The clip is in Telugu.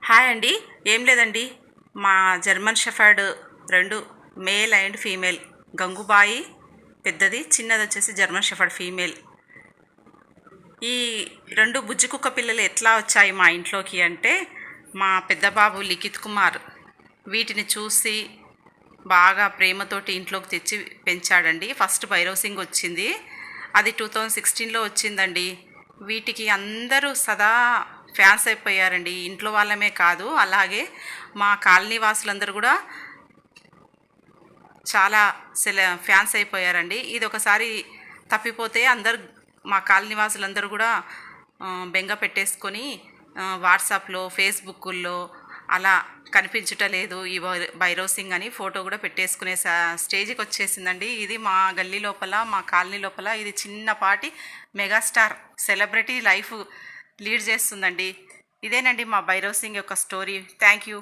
హాయ్ అండి. ఏం లేదండి, మా German shepherd 2 male and female, Gangubai పెద్దది, చిన్నది వచ్చేసి జర్మన్ షెఫర్డ్ ఫీమేల్. ఈ 2 బుజ్జి కుక్క పిల్లలు ఎట్లా వచ్చాయి మా ఇంట్లోకి అంటే, మా పెద్ద బాబు లిఖిత్ కుమార్ వీటిని చూసి బాగా ప్రేమతోటి ఇంట్లోకి తెచ్చి పెంచాడండి. ఫస్ట్ భైరవ్ సింగ్ వచ్చింది, అది 2016లో వచ్చిందండి. వీటికి అందరూ సదా ఫ్యాన్స్ అయిపోయారండి, ఇంట్లో వాళ్ళమే కాదు, అలాగే మా కాలనీ వాసులందరూ కూడా చాలా ఫ్యాన్స్ అయిపోయారండి. ఇది ఒకసారి తప్పిపోతే అందరు మా కాలనీ వాసులందరూ కూడా బెంగ పెట్టేసుకొని వాట్సాప్లో ఫేస్బుక్కుల్లో అలా కనిపించటలేదు ఈ భైరవ్ సింగ్ అని ఫోటో కూడా పెట్టేసుకునే స్టేజ్కి వచ్చేసిందండి. ఇది మా గల్లీ లోపల, మా కాలనీ లోపల ఇది చిన్నపాటి మెగాస్టార్ సెలబ్రిటీ లైఫ్ లీడ్ చేస్తుందండి. ఇదేనండి మా భైరవ్ సింగ్ యొక్క స్టోరీ. Thank you.